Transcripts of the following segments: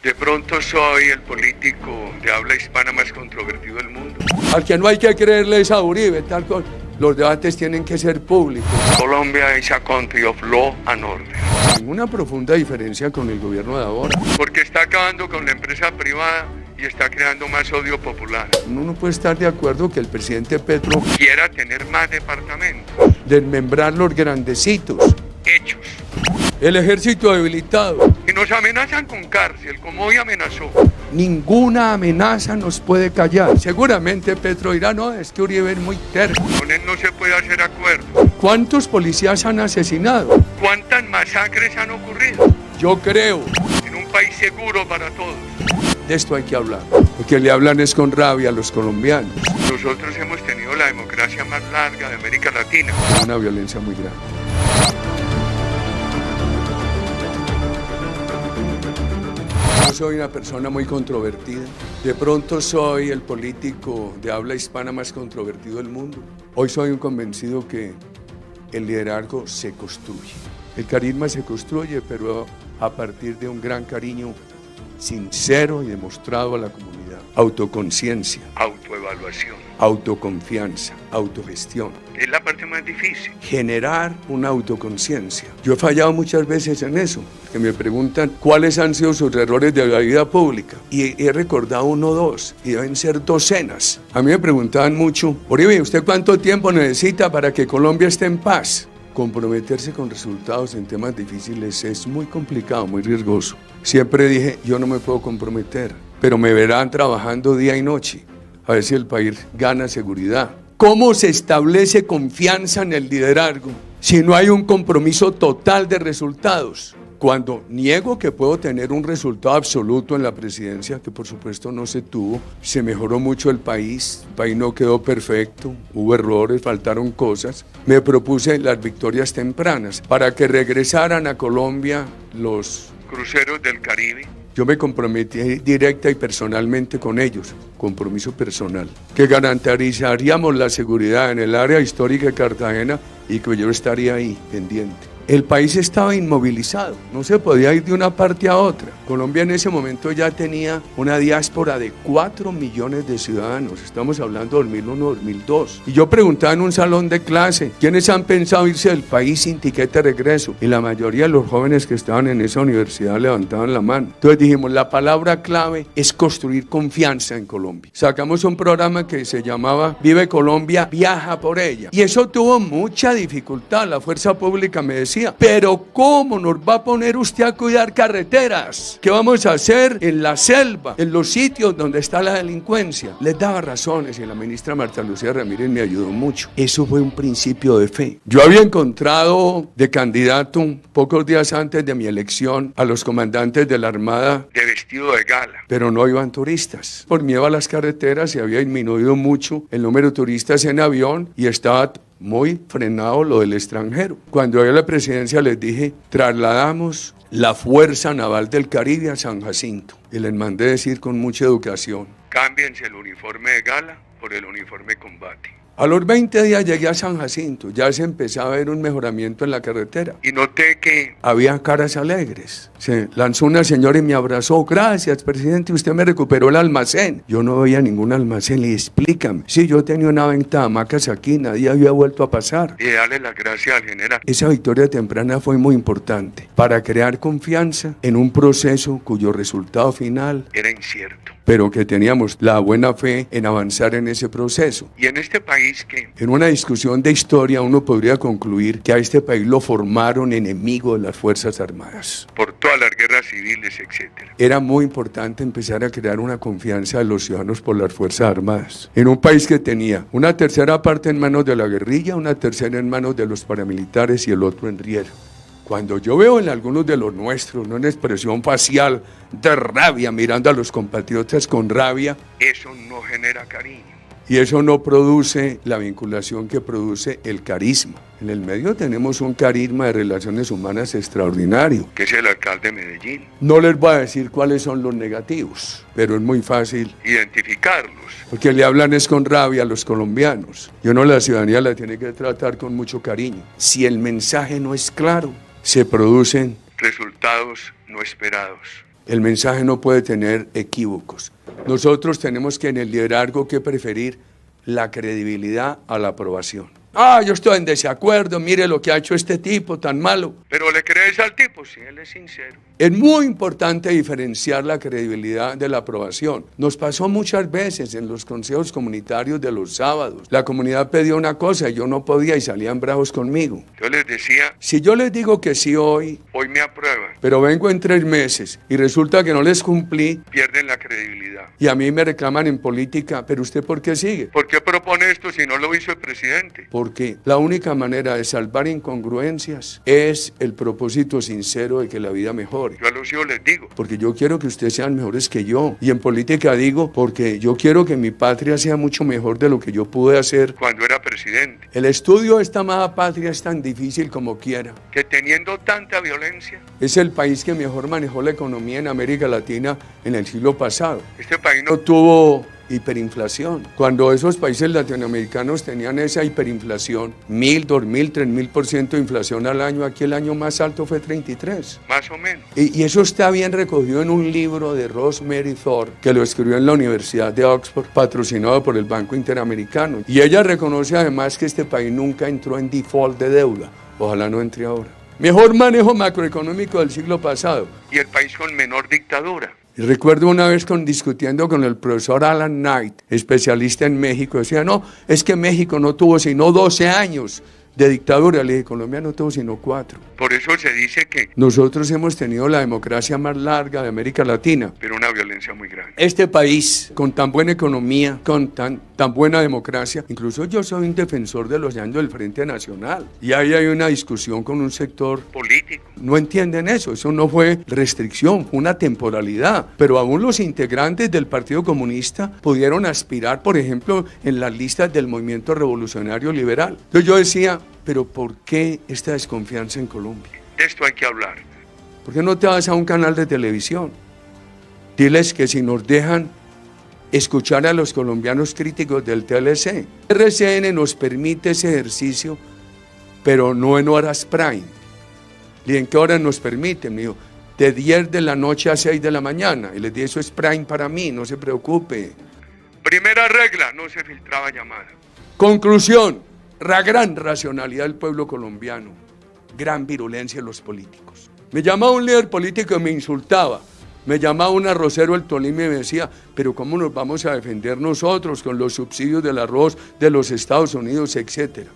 De pronto soy el político de habla hispana más controvertido del mundo. Al que no hay que creerle es a Uribe, tal cosa. Los debates tienen que ser públicos. Colombia is a country of law and order. Ninguna profunda diferencia con el gobierno de ahora. Porque está acabando con la empresa privada y está creando más odio popular. Uno no puede estar de acuerdo que el presidente Petro quiera tener más departamentos. Desmembrar los grandecitos. Hechos. El ejército debilitado. Y nos amenazan con cárcel, como hoy amenazó. Ninguna amenaza nos puede callar. Seguramente Petro dirá, no, es que Uribe es muy terco. Con él no se puede hacer acuerdo. ¿Cuántos policías han asesinado? ¿Cuántas masacres han ocurrido? Yo creo. En un país seguro para todos. De esto hay que hablar. Lo que le hablan es con rabia a los colombianos. Nosotros hemos tenido la democracia más larga de América Latina. Una violencia muy grande. Yo soy una persona muy controvertida. De pronto soy el político de habla hispana más controvertido del mundo. Hoy soy un convencido que el liderazgo se construye. El carisma se construye, pero a partir de un gran cariño sincero y demostrado a la comunidad. Autoconciencia, autoevaluación, autoconfianza, autogestión. Es la parte más difícil. Generar una autoconciencia. Yo he fallado muchas veces en eso, que me preguntan cuáles han sido sus errores de la vida pública. Y he recordado uno o dos, y deben ser docenas. A mí me preguntaban mucho, Uribe, ¿usted cuánto tiempo necesita para que Colombia esté en paz? Comprometerse con resultados en temas difíciles es muy complicado, muy riesgoso. Siempre dije, yo no me puedo comprometer, pero me verán trabajando día y noche, a ver si el país gana seguridad. ¿Cómo se establece confianza en el liderazgo si no hay un compromiso total de resultados? Cuando niego que puedo tener un resultado absoluto en la presidencia, que por supuesto no se tuvo, se mejoró mucho el país no quedó perfecto, hubo errores, faltaron cosas, me propuse las victorias tempranas para que regresaran a Colombia los cruceros del Caribe. Yo me comprometí directa y personalmente con ellos, compromiso personal, que garantizaríamos la seguridad en el área histórica de Cartagena y que yo estaría ahí pendiente. El país estaba inmovilizado, no se podía ir de una parte a otra. Colombia en ese momento ya tenía una diáspora de 4 millones de ciudadanos, estamos hablando de 2001-2002. Y yo preguntaba en un salón de clase, ¿quiénes han pensado irse del país sin tiquete de regreso? Y la mayoría de los jóvenes que estaban en esa universidad levantaban la mano. Entonces dijimos, la palabra clave es construir confianza en Colombia. Sacamos un programa que se llamaba Vive Colombia, viaja por ella. Y eso tuvo mucha dificultad, la fuerza pública me decía, pero ¿cómo nos va a poner usted a cuidar carreteras? ¿Qué vamos a hacer en la selva, en los sitios donde está la delincuencia? Les daba razones y la ministra Marta Lucía Ramírez me ayudó mucho. Eso fue un principio de fe. Yo había encontrado de candidato, pocos días antes de mi elección, a los comandantes de la Armada de vestido de gala. Pero no iban turistas. Por miedo a las carreteras se había disminuido mucho el número de turistas en avión y estaba muy frenado lo del extranjero. Cuando llegué a la presidencia les dije, trasladamos la Fuerza Naval del Caribe a San Jacinto. Y les mandé decir con mucha educación, cámbiense el uniforme de gala por el uniforme de combate. A los 20 días llegué a San Jacinto, ya se empezaba a ver un mejoramiento en la carretera. Y noté que había caras alegres. Se lanzó una señora y me abrazó. Gracias, presidente, usted me recuperó el almacén. Yo no veía ningún almacén, le explícame. Sí, yo tenía una venta de hamacas aquí, nadie había vuelto a pasar. Y darle las gracias al general. Esa victoria temprana fue muy importante para crear confianza en un proceso cuyo resultado final era incierto, pero que teníamos la buena fe en avanzar en ese proceso. Y en este país que, en una discusión de historia, uno podría concluir que a este país lo formaron enemigo de las Fuerzas Armadas. Por todas las guerras civiles, etc. Era muy importante empezar a crear una confianza de los ciudadanos por las Fuerzas Armadas. En un país que tenía una tercera parte en manos de la guerrilla, una tercera en manos de los paramilitares y el otro en riesgo. Cuando yo veo en algunos de los nuestros una expresión facial de rabia, mirando a los compatriotas con rabia, eso no genera cariño. Y eso no produce la vinculación que produce el carisma. En el medio tenemos un carisma de relaciones humanas extraordinario, que es el alcalde de Medellín. No les voy a decir cuáles son los negativos, pero es muy fácil identificarlos. Porque le hablan es con rabia a los colombianos. Y uno la ciudadanía la tiene que tratar con mucho cariño. Si el mensaje no es claro, se producen resultados no esperados. El mensaje no puede tener equívocos. Nosotros tenemos que en el liderazgo que preferir la credibilidad a la aprobación. Yo estoy en desacuerdo, mire lo que ha hecho este tipo tan malo. ¿Pero le crees al tipo? Sí, él es sincero. Es muy importante diferenciar la credibilidad de la aprobación. Nos pasó muchas veces en los consejos comunitarios de los sábados. La comunidad pedía una cosa y yo no podía y salían bravos conmigo. Yo les decía, si yo les digo que sí hoy me aprueban, pero vengo en 3 meses y resulta que no les cumplí, pierden la credibilidad. Y a mí me reclaman en política, ¿pero usted por qué sigue? ¿Por qué propone esto si no lo hizo el presidente? Porque la única manera de salvar incongruencias es el propósito sincero de que la vida mejore. Yo a los hijos les digo. Porque yo quiero que ustedes sean mejores que yo. Y en política digo, porque yo quiero que mi patria sea mucho mejor de lo que yo pude hacer cuando era presidente. El estudio de esta amada patria es tan difícil como quiera. Que teniendo tanta violencia. Es el país que mejor manejó la economía en América Latina en el siglo pasado. Este país no tuvo hiperinflación. Cuando esos países latinoamericanos tenían esa hiperinflación, 1.000, 2.000, 3.000% de inflación al año, aquí el año más alto fue 33. Más o menos. Y eso está bien recogido en un libro de Rosemary Thorpe, que lo escribió en la Universidad de Oxford, patrocinado por el Banco Interamericano. Y ella reconoce además que este país nunca entró en default de deuda. Ojalá no entre ahora. Mejor manejo macroeconómico del siglo pasado. Y el país con menor dictadura. Y recuerdo una vez discutiendo con el profesor Alan Knight, especialista en México, decía, no, es que México no tuvo sino 12 años de dictadura. Le dije, Colombia no tuvo sino 4. Por eso se dice que nosotros hemos tenido la democracia más larga de América Latina. Pero una violencia muy grande. Este país, con tan buena economía, con tan buena democracia, incluso yo soy un defensor de los años del Frente Nacional. Y ahí hay una discusión con un sector político. No entienden eso no fue restricción, fue una temporalidad. Pero aún los integrantes del Partido Comunista pudieron aspirar, por ejemplo, en las listas del Movimiento Revolucionario Liberal. Entonces yo decía, pero ¿por qué esta desconfianza en Colombia? De esto hay que hablar. ¿Por qué no te vas a un canal de televisión? Diles que si nos dejan escuchar a los colombianos críticos del TLC. RCN nos permite ese ejercicio, pero no en horas prime. ¿Y en qué horas nos permiten? Me dijo, de 10 de la noche a 6 de la mañana. Y les dije, eso es prime para mí, no se preocupe. Primera regla, no se filtraba llamada. Conclusión, la gran racionalidad del pueblo colombiano, gran virulencia de los políticos. Me llamaba un líder político y me insultaba. Me llamaba un arrocero del Tolima y me decía, pero ¿cómo nos vamos a defender nosotros con los subsidios del arroz de los Estados Unidos, etcétera?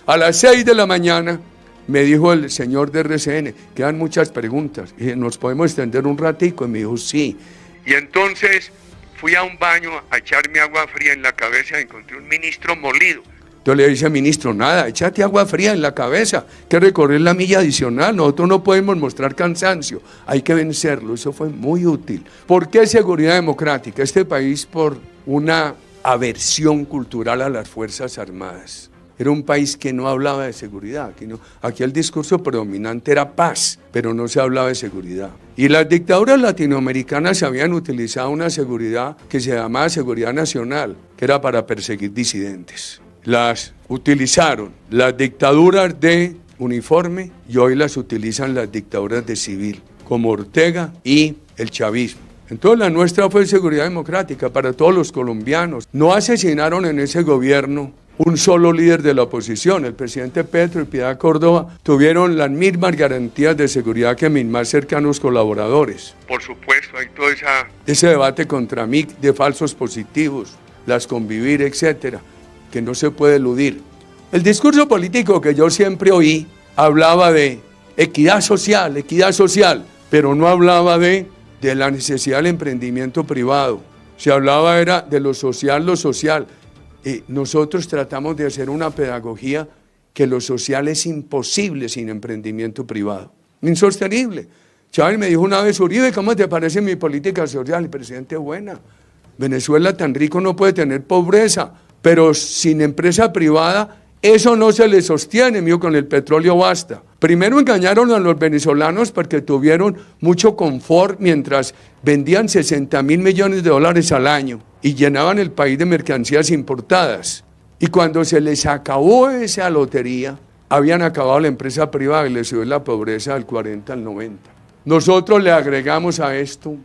A las 6 de la mañana me dijo el señor de RCN, quedan muchas preguntas, y ¿nos podemos extender un ratico? Y me dijo, sí. Y entonces fui a un baño a echarme agua fría en la cabeza y encontré un ministro molido. Yo le dije al ministro, nada, échate agua fría en la cabeza, que recorrer la milla adicional, nosotros no podemos mostrar cansancio, hay que vencerlo, eso fue muy útil. ¿Por qué seguridad democrática? Este país por una aversión cultural a las Fuerzas Armadas. Era un país que no hablaba de seguridad, aquí el discurso predominante era paz, pero no se hablaba de seguridad. Y las dictaduras latinoamericanas habían utilizado una seguridad que se llamaba seguridad nacional, que era para perseguir disidentes. Las utilizaron las dictaduras de uniforme y hoy las utilizan las dictaduras de civil, como Ortega y el chavismo. Entonces la nuestra fue seguridad democrática para todos los colombianos. No asesinaron en ese gobierno un solo líder de la oposición. El presidente Petro y Piedad Córdoba tuvieron las mismas garantías de seguridad que mis más cercanos colaboradores. Por supuesto, hay todo ese debate contra mí de falsos positivos, las convivir, etcétera, que no se puede eludir. El discurso político que yo siempre oí hablaba de equidad social, pero no hablaba de la necesidad del emprendimiento privado. Se hablaba era de lo social. Nosotros tratamos de hacer una pedagogía que lo social es imposible sin emprendimiento privado, insostenible. Chávez me dijo una vez, Uribe, ¿cómo te parece mi política social? El presidente, buena. Venezuela tan rico no puede tener pobreza, pero sin empresa privada eso no se le sostiene, mío, con el petróleo basta. Primero engañaron a los venezolanos porque tuvieron mucho confort mientras vendían $60.000 millones al año y llenaban el país de mercancías importadas. Y cuando se les acabó esa lotería, habían acabado la empresa privada y les subió la pobreza del 40 al 90. Nosotros le agregamos a esto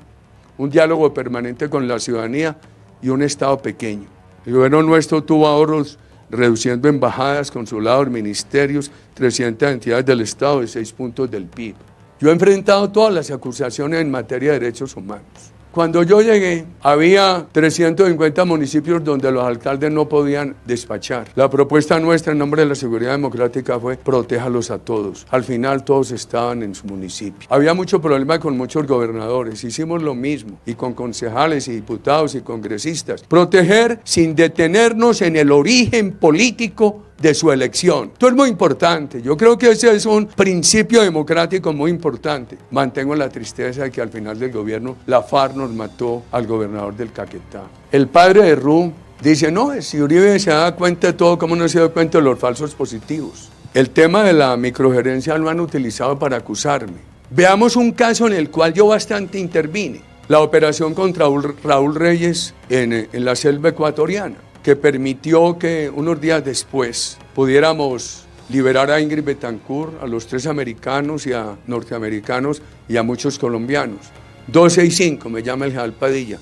un diálogo permanente con la ciudadanía y un Estado pequeño. El gobierno nuestro tuvo ahorros reduciendo embajadas, consulados, ministerios, 300 entidades del Estado y 6 puntos del PIB. Yo he enfrentado todas las acusaciones en materia de derechos humanos. Cuando yo llegué, había 350 municipios donde los alcaldes no podían despachar. La propuesta nuestra en nombre de la seguridad democrática fue protéjalos a todos. Al final todos estaban en su municipio. Había mucho problema con muchos gobernadores. Hicimos lo mismo, y con concejales y diputados y congresistas. Proteger sin detenernos en el origen político de su elección. Esto es muy importante. Yo creo que ese es un principio democrático muy importante. Mantengo la tristeza de que al final del gobierno la FARC nos mató al gobernador del Caquetá. El padre de Ru dice, no, si Uribe se da cuenta de todo, ¿cómo no se da cuenta de los falsos positivos? El tema de la microgerencia lo han utilizado para acusarme. Veamos un caso en el cual yo bastante intervine. La operación contra Raúl Reyes en la selva ecuatoriana, que permitió que unos días después pudiéramos liberar a Ingrid Betancourt, a los 3 americanos y a norteamericanos y a muchos colombianos. 12:05 me llama el general Padilla.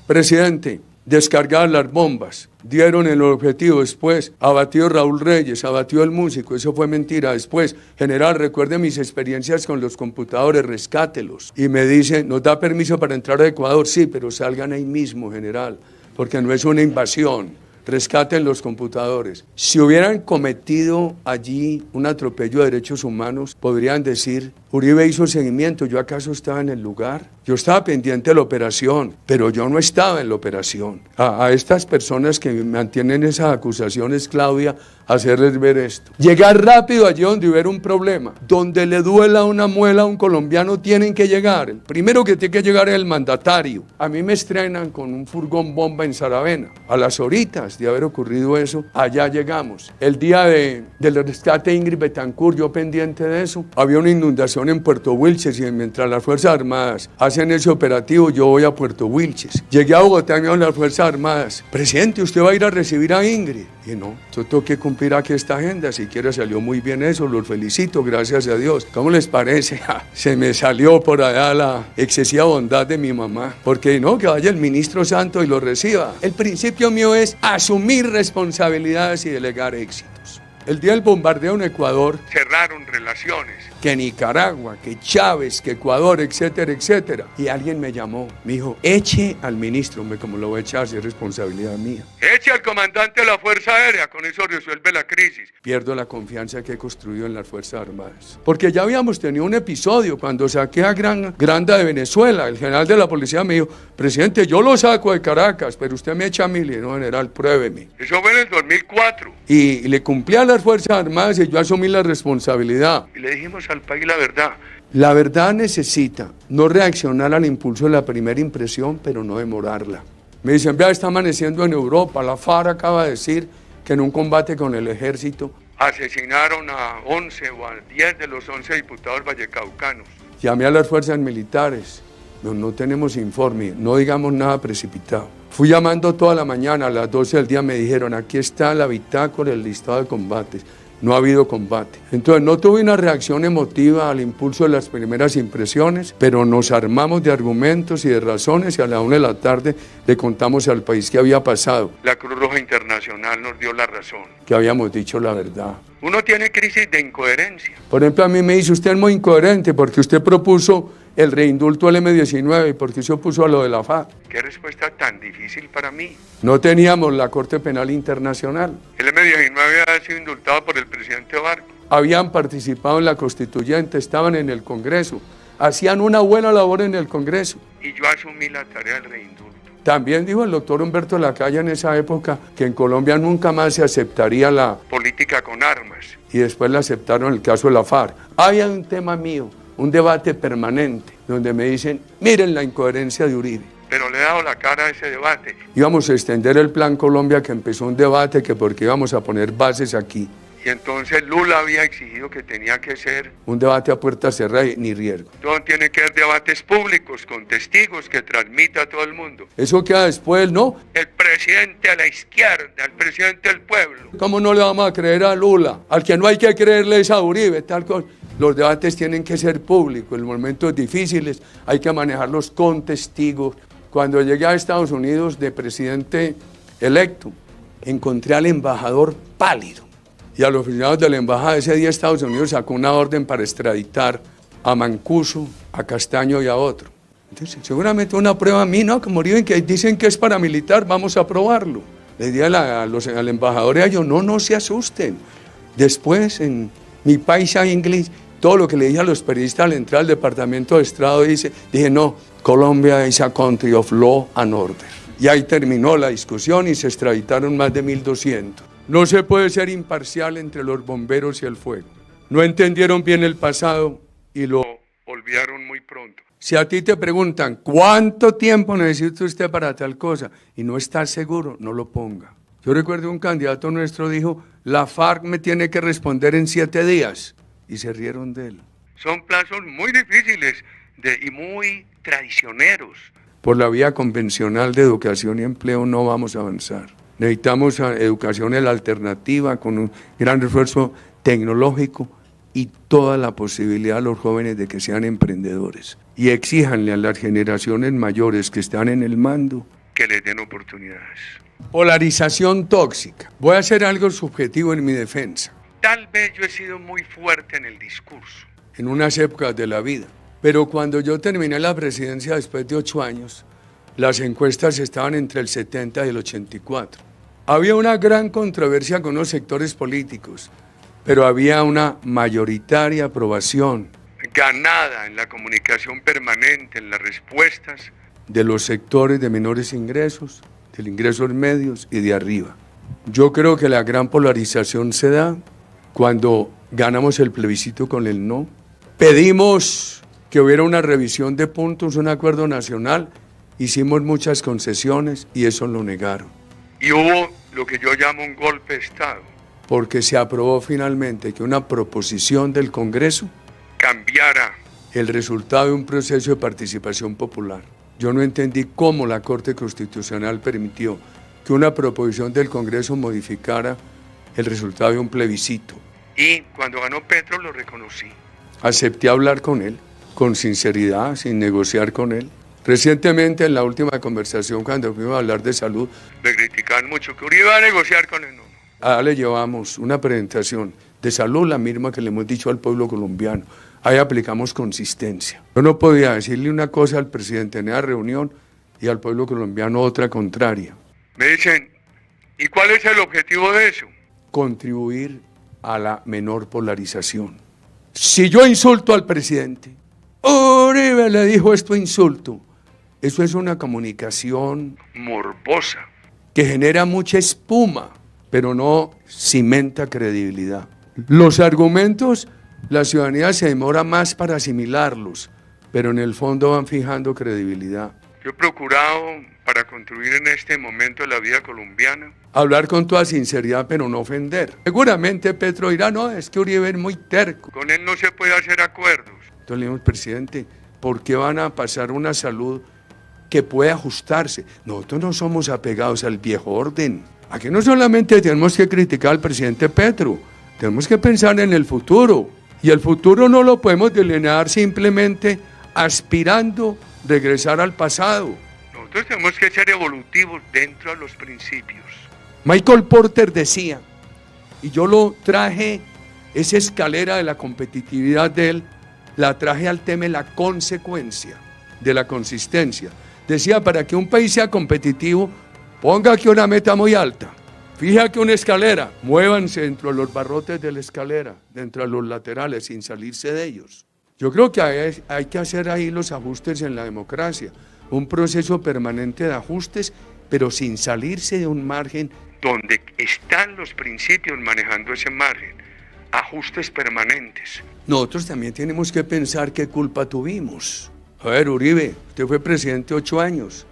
Presidente, descargadas las bombas, dieron el objetivo después, abatió Raúl Reyes, abatió el músico, eso fue mentira. Después, general, recuerde mis experiencias con los computadores, rescátelos. Y me dice, ¿nos da permiso para entrar a Ecuador? Sí, pero salgan ahí mismo, general, porque no es una invasión. Rescaten los computadores. Si hubieran cometido allí un atropello de derechos humanos, podrían decir, Uribe hizo seguimiento, ¿yo acaso estaba en el lugar? Yo estaba pendiente de la operación, pero yo no estaba en la operación. A estas personas que mantienen esas acusaciones, Claudia, hacerles ver esto. Llegar rápido allí donde hubiera un problema, donde le duela una muela a un colombiano, tienen que llegar. El primero que tiene que llegar es el mandatario. A mí me estrenan con un furgón bomba en Saravena. A las horitas de haber ocurrido eso, allá llegamos. El día del rescate de Ingrid Betancourt, yo pendiente de eso, había una inundación en Puerto Wilches y mientras las Fuerzas Armadas hacen ese operativo, yo voy a Puerto Wilches. Llegué a Bogotá con las Fuerzas Armadas. Presidente, ¿usted va a ir a recibir a Ingrid? Y no, yo tengo que cumplir aquí esta agenda. Siquiera salió muy bien eso, los felicito, gracias a Dios. ¿Cómo les parece? Se me salió por allá la excesiva bondad de mi mamá. Porque no, que vaya el ministro Santo y lo reciba. El principio mío es asumir responsabilidades y delegar éxitos. El día del bombardeo en Ecuador, cerraron relaciones. Que Nicaragua, que Chávez, que Ecuador, etcétera, etcétera. Y alguien me llamó, me dijo, eche al ministro, como lo voy a echar, si es responsabilidad mía. Eche al comandante de la Fuerza Aérea, con eso resuelve la crisis. Pierdo la confianza que he construido en las Fuerzas Armadas. Porque ya habíamos tenido un episodio cuando saqué a Granda de Venezuela. El general de la policía me dijo, presidente, yo lo saco de Caracas, pero usted me echa a mí. Le dije, no, general, pruébeme. Eso fue en el 2004. Y le cumplí a las Fuerzas Armadas y yo asumí la responsabilidad. Y le dijimos al país la verdad. La verdad necesita no reaccionar al impulso de la primera impresión, pero no demorarla. Me dicen, vea, está amaneciendo en Europa. La FARC acaba de decir que en un combate con el ejército asesinaron a 11 o a 10 de los 11 diputados vallecaucanos. Llamé a las fuerzas militares. No tenemos informe, no digamos nada precipitado. Fui llamando toda la mañana, a las 12 del día me dijeron, aquí está la bitácora, el listado de combates. No ha habido combate. Entonces no tuve una reacción emotiva al impulso de las primeras impresiones, pero nos armamos de argumentos y de razones y a la 1 de la tarde le contamos al país qué había pasado. La Cruz Roja Internacional nos dio la razón. Que habíamos dicho la verdad. Uno tiene crisis de incoherencia. Por ejemplo, a mí me dice, usted es muy incoherente porque usted propuso el reindulto al M-19 y porque se opuso a lo de la FARC. Qué respuesta tan difícil para mí. No teníamos la Corte Penal Internacional. El M-19 había sido indultado por el presidente Barco. Habían participado en la constituyente, estaban en el Congreso, hacían una buena labor en el Congreso. Y yo asumí la tarea del reindulto. También dijo el doctor Humberto Lacalle en esa época que en Colombia nunca más se aceptaría la política con armas. Y después la aceptaron en el caso de la FARC. Había un tema mío, un debate permanente, donde me dicen, miren la incoherencia de Uribe. Pero le he dado la cara a ese debate. Íbamos a extender el Plan Colombia, que empezó un debate que porque íbamos a poner bases aquí. Y entonces Lula había exigido que tenía que ser un debate a puerta cerrada y ni riesgo. Todo tiene que ser debates públicos, con testigos, que transmita a todo el mundo. Eso queda después, ¿no? El presidente a la izquierda, el presidente del pueblo. ¿Cómo no le vamos a creer a Lula? Al que no hay que creerle es a Uribe, tal cosa. Los debates tienen que ser públicos, en momentos difíciles hay que manejarlos con testigos. Cuando llegué a Estados Unidos de presidente electo, encontré al embajador pálido. Y a los oficiales de la embajada ese día Estados Unidos sacó una orden para extraditar a Mancuso, a Castaño y a otro. Entonces, seguramente una prueba a mí, ¿no? Como que dicen que es paramilitar, vamos a probarlo. Le dije al embajador y a ellos, no se asusten. Después, en mi paisa inglés, todo lo que le dije a los periodistas al entrar al Departamento de Estado, dije, no, Colombia is a country of law and order. Y ahí terminó la discusión y se extraditaron más de 1.200. No se puede ser imparcial entre los bomberos y el fuego. No entendieron bien el pasado y lo olvidaron muy pronto. Si a ti te preguntan, ¿cuánto tiempo necesita usted para tal cosa? Y no estás seguro, no lo ponga. Yo recuerdo un candidato nuestro dijo, la FARC me tiene que responder en 7 días. Y se rieron de él. Son plazos muy difíciles y muy traicioneros. Por la vía convencional de educación y empleo no vamos a avanzar. Necesitamos educación en la alternativa con un gran esfuerzo tecnológico y toda la posibilidad a los jóvenes de que sean emprendedores. Y exíjanle a las generaciones mayores que están en el mando que les den oportunidades. Polarización tóxica. Voy a hacer algo subjetivo en mi defensa. Tal vez yo he sido muy fuerte en el discurso. En unas épocas de la vida. Pero cuando yo terminé la presidencia después de 8 años, las encuestas estaban entre el 70 y el 84. Había una gran controversia con los sectores políticos, pero había una mayoritaria aprobación. Ganada en la comunicación permanente, en las respuestas. De los sectores de menores ingresos, de ingresos medios y de arriba. Yo creo que la gran polarización se da cuando ganamos el plebiscito con el no. Pedimos que hubiera una revisión de puntos, un acuerdo nacional, hicimos muchas concesiones y eso lo negaron. Y hubo lo que yo llamo un golpe de Estado. Porque se aprobó finalmente que una proposición del Congreso cambiara el resultado de un proceso de participación popular. Yo no entendí cómo la Corte Constitucional permitió que una proposición del Congreso modificara el resultado de un plebiscito. Y cuando ganó Petro lo reconocí. Acepté hablar con él, con sinceridad, sin negociar con él. Recientemente, en la última conversación, cuando fuimos a hablar de salud, le criticaban mucho que Uribe iba a negociar con él. Allá le llevamos una presentación de salud, la misma que le hemos dicho al pueblo colombiano. Ahí aplicamos consistencia. Yo no podía decirle una cosa al presidente en esa reunión y al pueblo colombiano otra contraria. Me dicen, ¿y cuál es el objetivo de eso? Contribuir a la menor polarización. Si yo insulto al presidente, Uribe le dijo esto insulto, eso es una comunicación morbosa, que genera mucha espuma, pero no cimenta credibilidad. Los argumentos, la ciudadanía se demora más para asimilarlos, pero en el fondo van fijando credibilidad. Yo he procurado, para contribuir en este momento de la vida colombiana, hablar con toda sinceridad, pero no ofender. Seguramente Petro dirá, no, es que Uribe es muy terco. Con él no se puede hacer acuerdos. Entonces le dijimos, presidente, ¿por qué van a pasar una salud que puede ajustarse? Nosotros no somos apegados al viejo orden. Aquí no solamente tenemos que criticar al presidente Petro, tenemos que pensar en el futuro. Y el futuro no lo podemos delinear simplemente aspirando a regresar al pasado. Nosotros tenemos que ser evolutivos dentro de los principios. Michael Porter decía, y yo lo traje, esa escalera de la competitividad de él, la traje al tema de la consecuencia, de la consistencia. Decía, para que un país sea competitivo, ponga aquí una meta muy alta, fije aquí una escalera, muévanse dentro de los barrotes de la escalera, dentro de los laterales, sin salirse de ellos. Yo creo que hay que hacer ahí los ajustes en la democracia, un proceso permanente de ajustes, pero sin salirse de un margen. Donde están los principios manejando ese margen, ajustes permanentes. Nosotros también tenemos que pensar qué culpa tuvimos. A ver, Uribe, usted fue presidente 8 años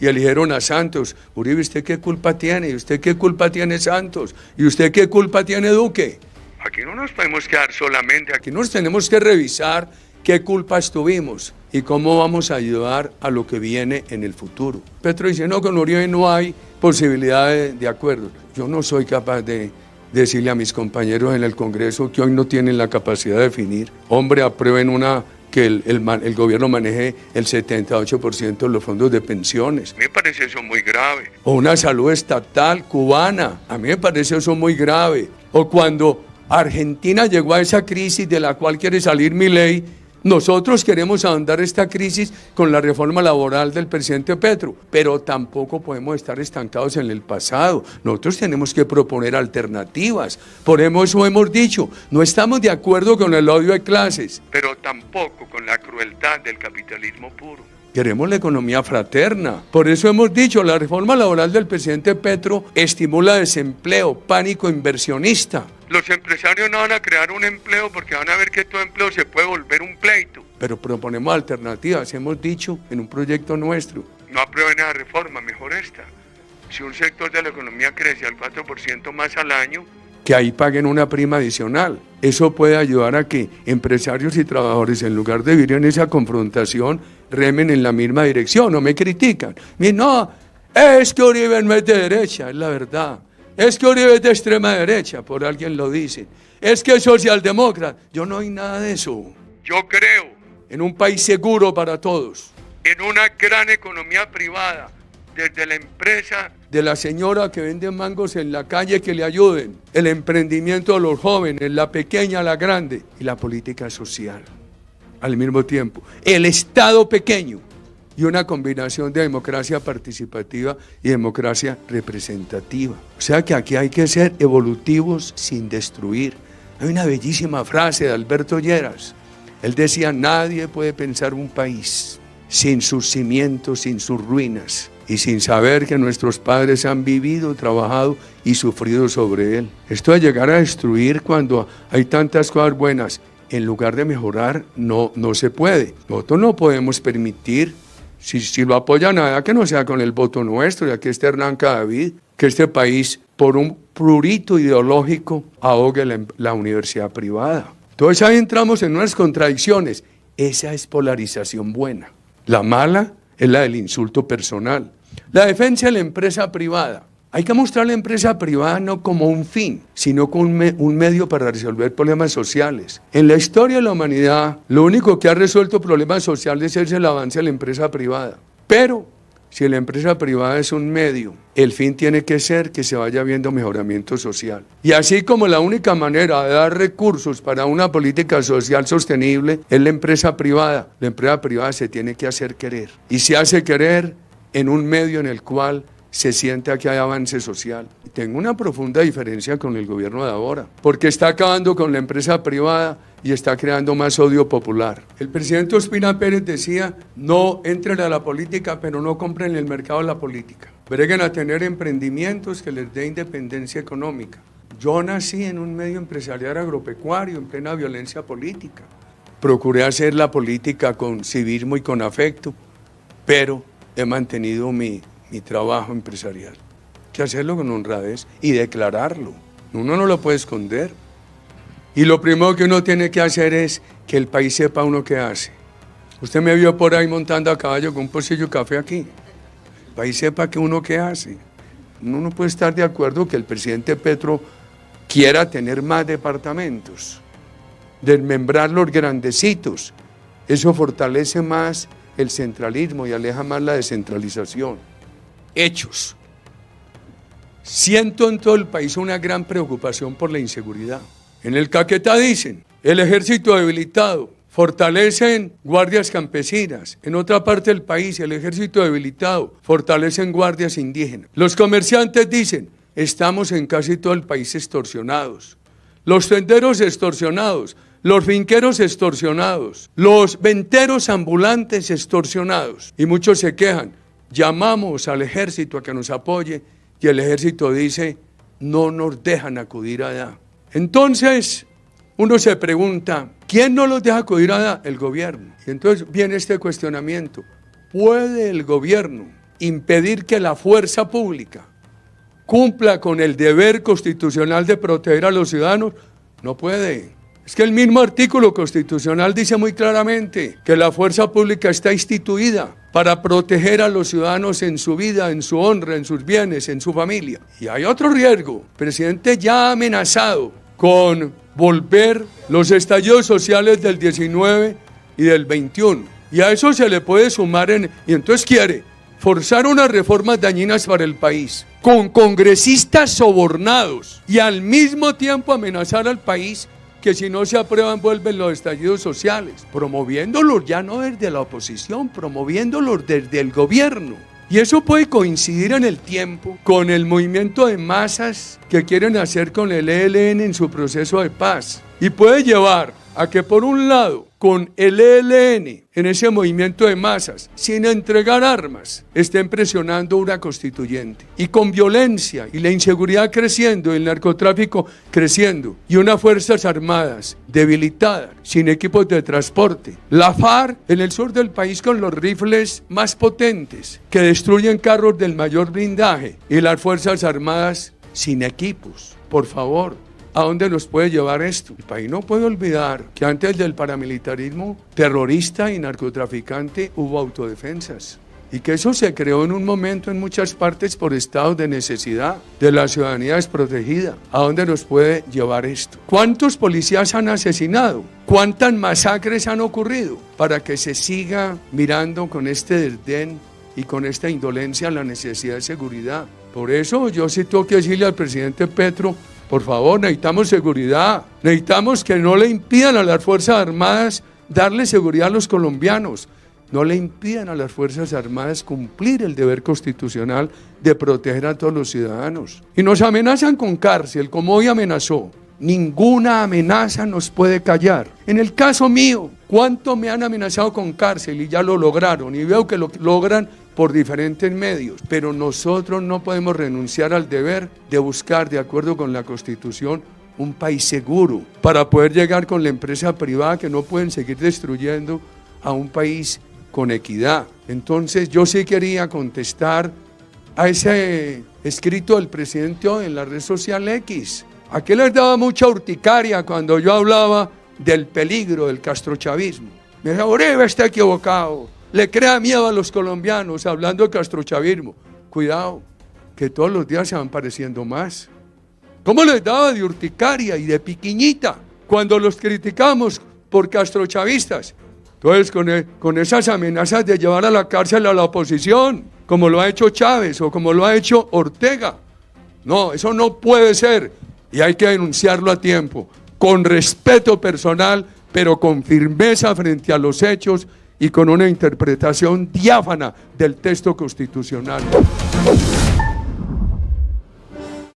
y eligieron a Santos. Uribe, ¿usted qué culpa tiene? ¿Y usted qué culpa tiene Santos? ¿Y usted qué culpa tiene Duque? Aquí no nos podemos quedar solamente. Aquí nos tenemos que revisar qué culpas tuvimos y cómo vamos a ayudar a lo que viene en el futuro. Petro dice, no, con Uribe no hay posibilidad de acuerdo. Yo no soy capaz de decirle a mis compañeros en el Congreso que hoy no tienen la capacidad de definir, hombre, aprueben que el gobierno maneje el 78% de los fondos de pensiones. Me parece eso muy grave. O una salud estatal cubana, a mí me parece eso muy grave. O cuando Argentina llegó a esa crisis de la cual quiere salir Milei, nosotros queremos ahondar esta crisis con la reforma laboral del presidente Petro, pero tampoco podemos estar estancados en el pasado. Nosotros tenemos que proponer alternativas. Por eso hemos dicho, no estamos de acuerdo con el odio de clases, pero tampoco con la crueldad del capitalismo puro. Queremos la economía fraterna. Por eso hemos dicho, la reforma laboral del presidente Petro estimula desempleo, pánico inversionista. Los empresarios no van a crear un empleo porque van a ver que todo empleo se puede volver un pleito. Pero proponemos alternativas, hemos dicho en un proyecto nuestro. No aprueben esa reforma, mejor esta. Si un sector de la economía crece al 4% más al año, que ahí paguen una prima adicional. Eso puede ayudar a que empresarios y trabajadores, en lugar de vivir en esa confrontación, remen en la misma dirección. No me critican. No, es que Uribe no es de derecha, es la verdad. Es que Uribe es de extrema derecha, por alguien lo dice. Es que es socialdemócrata. Yo no hay nada de eso. Yo creo en un país seguro para todos. En una gran economía privada, desde la empresa. De la señora que vende mangos en la calle que le ayuden. El emprendimiento de los jóvenes, la pequeña, la grande. Y la política social. Al mismo tiempo. El Estado pequeño. Y una combinación de democracia participativa y democracia representativa. O sea que aquí hay que ser evolutivos sin destruir. Hay una bellísima frase de Alberto Lleras. Él decía, nadie puede pensar un país sin sus cimientos, sin sus ruinas y sin saber que nuestros padres han vivido, trabajado y sufrido sobre él. Esto de llegar a destruir cuando hay tantas cosas buenas, en lugar de mejorar, no se puede. Nosotros no podemos permitir. Si lo apoya nada, que no sea con el voto nuestro, ya que este Hernán Cadavid, que este país, por un prurito ideológico, ahogue la universidad privada. Entonces ahí entramos en unas contradicciones. Esa es polarización buena. La mala es la del insulto personal. La defensa de la empresa privada. Hay que mostrar a la empresa privada no como un fin, sino como un medio para resolver problemas sociales. En la historia de la humanidad, lo único que ha resuelto problemas sociales es el avance de la empresa privada. Pero, si la empresa privada es un medio, el fin tiene que ser que se vaya viendo mejoramiento social. Y así como la única manera de dar recursos para una política social sostenible es la empresa privada se tiene que hacer querer. Y se hace querer en un medio en el cual se siente que hay avance social. Tengo una profunda diferencia con el gobierno de ahora, porque está acabando con la empresa privada y está creando más odio popular. El presidente Ospina Pérez decía, no entren a la política, pero no compren el mercado de la política. Breguen a tener emprendimientos que les dé independencia económica. Yo nací en un medio empresarial agropecuario, en plena violencia política. Procuré hacer la política con civismo y con afecto, pero he mantenido mi trabajo empresarial. Hay que hacerlo con honradez y declararlo. Uno no lo puede esconder. Y lo primero que uno tiene que hacer es que el país sepa uno qué hace. Usted me vio por ahí montando a caballo con un pocillo de café aquí. El país sepa que uno qué hace. Uno no puede estar de acuerdo que el presidente Petro quiera tener más departamentos, desmembrar los grandecitos. Eso fortalece más el centralismo y aleja más la descentralización. Hechos. Siento en todo el país una gran preocupación por la inseguridad. En el Caquetá dicen, el ejército debilitado, fortalecen guardias campesinas. En otra parte del país, el ejército debilitado, fortalecen guardias indígenas. Los comerciantes dicen, estamos en casi todo el país extorsionados. Los tenderos extorsionados, los finqueros extorsionados, los venteros ambulantes extorsionados. Y muchos se quejan. Llamamos al ejército a que nos apoye y el ejército dice, no nos dejan acudir allá. Entonces, uno se pregunta, ¿quién no los deja acudir allá? El gobierno. Y entonces viene este cuestionamiento, ¿puede el gobierno impedir que la fuerza pública cumpla con el deber constitucional de proteger a los ciudadanos? No puede. Es que el mismo artículo constitucional dice muy claramente que la fuerza pública está instituida para proteger a los ciudadanos en su vida, en su honra, en sus bienes, en su familia. Y hay otro riesgo. El presidente ya ha amenazado con volver los estallidos sociales del 19 y del 21. Y a eso se le puede sumar y entonces quiere forzar unas reformas dañinas para el país, con congresistas sobornados, y al mismo tiempo amenazar al país que si no se aprueban vuelven los estallidos sociales, promoviéndolos ya no desde la oposición, promoviéndolos desde el gobierno. Y eso puede coincidir en el tiempo con el movimiento de masas que quieren hacer con el ELN en su proceso de paz. Y puede llevar a que por un lado, con el ELN en ese movimiento de masas, sin entregar armas, estén presionando una constituyente. Y con violencia y la inseguridad creciendo, el narcotráfico creciendo, y unas fuerzas armadas debilitadas, sin equipos de transporte. La FARC en el sur del país con los rifles más potentes, que destruyen carros del mayor blindaje, y las fuerzas armadas sin equipos. Por favor, ¿a dónde nos puede llevar esto? El país no puede olvidar que antes del paramilitarismo terrorista y narcotraficante hubo autodefensas y que eso se creó en un momento en muchas partes por estados de necesidad de la ciudadanía desprotegida. ¿A dónde nos puede llevar esto? ¿Cuántos policías han asesinado? ¿Cuántas masacres han ocurrido? Para que se siga mirando con este desdén y con esta indolencia la necesidad de seguridad. Por eso yo sí tengo que decirle al presidente Petro: por favor, necesitamos seguridad, necesitamos que no le impidan a las Fuerzas Armadas darle seguridad a los colombianos, no le impidan a las Fuerzas Armadas cumplir el deber constitucional de proteger a todos los ciudadanos. Y nos amenazan con cárcel, como hoy amenazó. Ninguna amenaza nos puede callar. En el caso mío, ¿cuánto me han amenazado con cárcel? Y ya lo lograron, y veo que lo logran por diferentes medios, pero nosotros no podemos renunciar al deber de buscar, de acuerdo con la Constitución, un país seguro, para poder llegar con la empresa privada, que no pueden seguir destruyendo, a un país con equidad. Entonces yo sí quería contestar a ese escrito del presidente hoy en la red social X. Aquí les daba mucha urticaria cuando yo hablaba del peligro del castrochavismo. Me decía: Uribe está equivocado, le crea miedo a los colombianos hablando de castrochavismo. Cuidado, que todos los días se van pareciendo más. ¿Cómo les daba de urticaria y de piquiñita cuando los criticamos por castrochavistas? Entonces, con esas amenazas de llevar a la cárcel a la oposición, como lo ha hecho Chávez o como lo ha hecho Ortega. No, eso no puede ser, y hay que denunciarlo a tiempo, con respeto personal, pero con firmeza frente a los hechos y con una interpretación diáfana del texto constitucional.